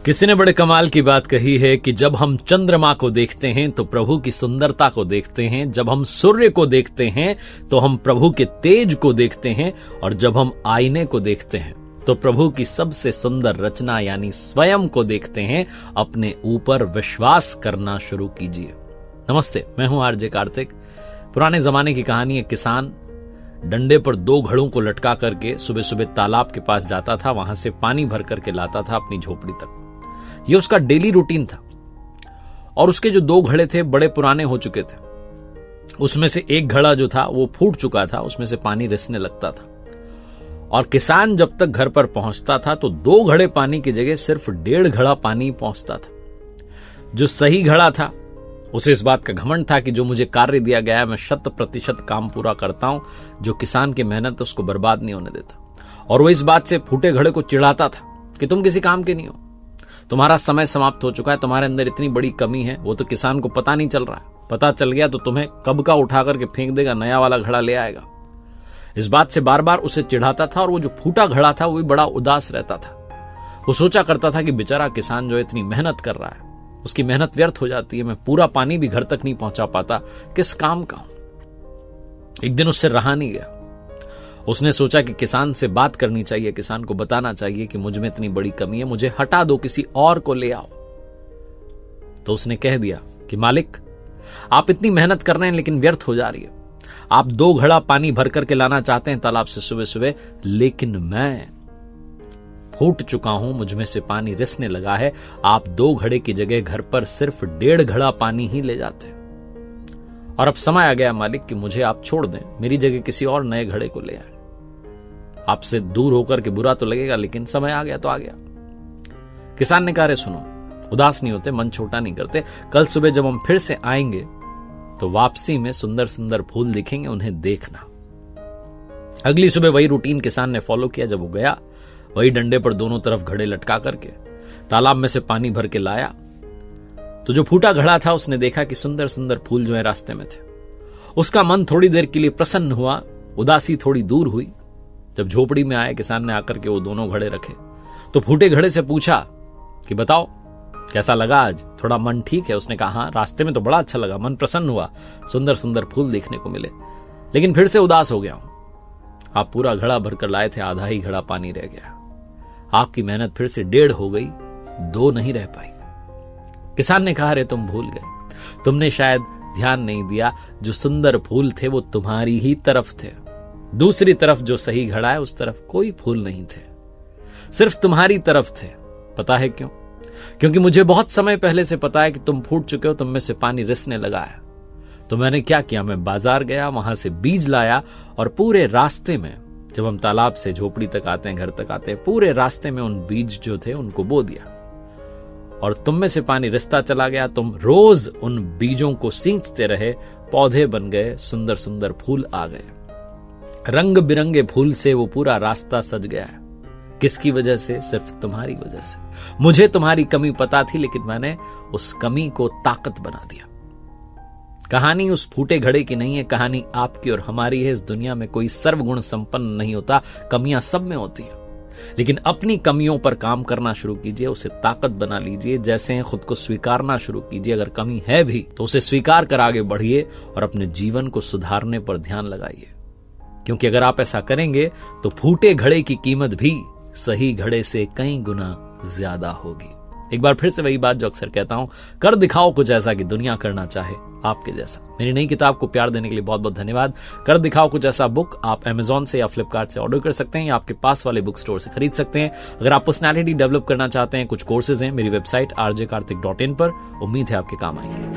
किसी ने बड़े कमाल की बात कही है कि जब हम चंद्रमा को देखते हैं तो प्रभु की सुंदरता को देखते हैं, जब हम सूर्य को देखते हैं तो हम प्रभु के तेज को देखते हैं, और जब हम आईने को देखते हैं तो प्रभु की सबसे सुंदर रचना यानी स्वयं को देखते हैं। अपने ऊपर विश्वास करना शुरू कीजिए। नमस्ते, मैं हूं आरजे कार्तिक। पुराने जमाने की कहानी है। किसान डंडे पर 2 घड़ों को लटका करके सुबह सुबह तालाब के पास जाता था, वहां से पानी भर करके लाता था अपनी झोपड़ी तक। ये उसका डेली रूटीन था। और उसके जो 2 घड़े थे बड़े पुराने हो चुके थे। उसमें से एक घड़ा जो था वो फूट चुका था, उसमें से पानी रिसने लगता था। और किसान जब तक घर पर पहुंचता था तो 2 घड़े पानी की जगह सिर्फ 1.5 घड़ा पानी पहुंचता था। जो सही घड़ा था उसे इस बात का घमंड था कि जो मुझे कार्य दिया गया है मैं 100% काम पूरा करता हूं। जो किसान की मेहनत है उसको बर्बाद नहीं होने देता। और वो इस बात से फूटे घड़े को चिढ़ाता था कि तुम किसी काम के नहीं हो, तुम्हारा समय समाप्त हो चुका है, तुम्हारे अंदर इतनी बड़ी कमी है। वो तो किसान को पता नहीं चल रहा है, पता चल गया तो तुम्हें कब का उठा करके फेंक देगा, नया वाला घड़ा ले आएगा। इस बात से बार बार उसे चिढ़ाता था। और वो जो फूटा घड़ा था वो भी बड़ा उदास रहता था। वो सोचा करता था कि बेचारा किसान जो इतनी मेहनत कर रहा है, उसकी मेहनत व्यर्थ हो जाती है, मैं पूरा पानी भी घर तक नहीं पहुंचा पाता, किस काम का हूं। एक दिन उससे रहा नहीं गया। उसने सोचा कि किसान से बात करनी चाहिए, किसान को बताना चाहिए कि मुझ में इतनी बड़ी कमी है, मुझे हटा दो, किसी और को ले आओ। तो उसने कह दिया कि मालिक, आप इतनी मेहनत कर रहे हैं लेकिन व्यर्थ हो जा रही है। आप 2 घड़ा पानी भर करके लाना चाहते हैं तालाब से सुबह सुबह, लेकिन मैं फूट चुका हूं, मुझ में से पानी रिसने लगा है। आप 2 घड़े की जगह घर पर सिर्फ 1.5 घड़ा पानी ही ले जाते हैं। और अब समय आ गया मालिक कि मुझे आप छोड़ दें, मेरी जगह किसी और नए घड़े को ले आए। आपसे दूर होकर के बुरा तो लगेगा, लेकिन समय आ गया तो आ गया। किसान ने कहा, अरे सुनो, उदास नहीं होते, मन छोटा नहीं करते। कल सुबह जब हम फिर से आएंगे तो वापसी में सुंदर सुंदर फूल दिखेंगे, उन्हें देखना। अगली सुबह वही रूटीन किसान ने फॉलो किया। जब वो गया, वही डंडे पर दोनों तरफ घड़े लटका करके तालाब में से पानी भर के लाया, तो जो फूटा घड़ा था उसने देखा कि सुंदर सुंदर फूल जो है रास्ते में थे। उसका मन थोड़ी देर के लिए प्रसन्न हुआ, उदासी थोड़ी दूर हुई। जब झोपड़ी में आए, किसान ने आकर के वो दोनों घड़े रखे तो फूटे घड़े से पूछा कि बताओ कैसा लगा आज, थोड़ा मन ठीक है? उसने कहा, हाँ, रास्ते में तो बड़ा अच्छा लगा, मन प्रसन्न हुआ, सुंदर सुंदर फूल देखने को मिले, लेकिन फिर से उदास हो गया हूं। आप पूरा घड़ा भरकर लाए थे, आधा ही घड़ा पानी रह गया। आपकी मेहनत फिर से 1.5 हो गई, 2 नहीं रह पाई। किसान ने कहा, अरे तुम भूल गए, तुमने शायद ध्यान नहीं दिया, जो सुंदर फूल थे वो तुम्हारी ही तरफ थे। दूसरी तरफ जो सही घड़ा है उस तरफ कोई फूल नहीं थे, सिर्फ तुम्हारी तरफ थे। पता है क्यों? क्योंकि मुझे बहुत समय पहले से पता है कि तुम फूट चुके हो, तुम में से पानी रिसने लगा है। तो मैंने क्या किया, मैं बाजार गया, वहां से बीज लाया, और पूरे रास्ते में, जब हम तालाब से झोपड़ी तक आते हैं, घर तक आते हैं, पूरे रास्ते में उन बीज जो थे उनको बो दिया। और तुम में से पानी रिसता चला गया। तुम रोज उन बीजों को सींचते रहे, पौधे बन गए, सुंदर सुंदर फूल आ गए। रंग बिरंगे फूल से वो पूरा रास्ता सज गया है। किसकी वजह से? सिर्फ तुम्हारी वजह से। मुझे तुम्हारी कमी पता थी, लेकिन मैंने उस कमी को ताकत बना दिया। कहानी उस फूटे घड़े की नहीं है, कहानी आपकी और हमारी है। इस दुनिया में कोई सर्वगुण संपन्न नहीं होता, कमियां सब में होती हैं। लेकिन अपनी कमियों पर काम करना शुरू कीजिए, उसे ताकत बना लीजिए। जैसे हैं खुद को स्वीकारना शुरू कीजिए। अगर कमी है भी तो उसे स्वीकार कर आगे बढ़िए और अपने जीवन को सुधारने पर ध्यान लगाइए। क्योंकि अगर आप ऐसा करेंगे तो फूटे घड़े की कीमत भी सही घड़े से कई गुना ज्यादा होगी। एक बार फिर से वही बात जो अक्सर कहता हूं, कर दिखाओ कुछ ऐसा कि दुनिया करना चाहे आपके जैसा। मेरी नई किताब को प्यार देने के लिए बहुत बहुत धन्यवाद। कर दिखाओ कुछ ऐसा बुक आप Amazon से या फ्लिपकार्ट से ऑर्डर कर सकते हैं, या आपके पास वाले बुक स्टोर से खरीद सकते हैं। अगर आप पर्सनैलिटी डेवलप करना चाहते हैं, कुछ कोर्सेज हैं मेरी वेबसाइट rjkartik.in पर। उम्मीद है आपके काम आएंगे।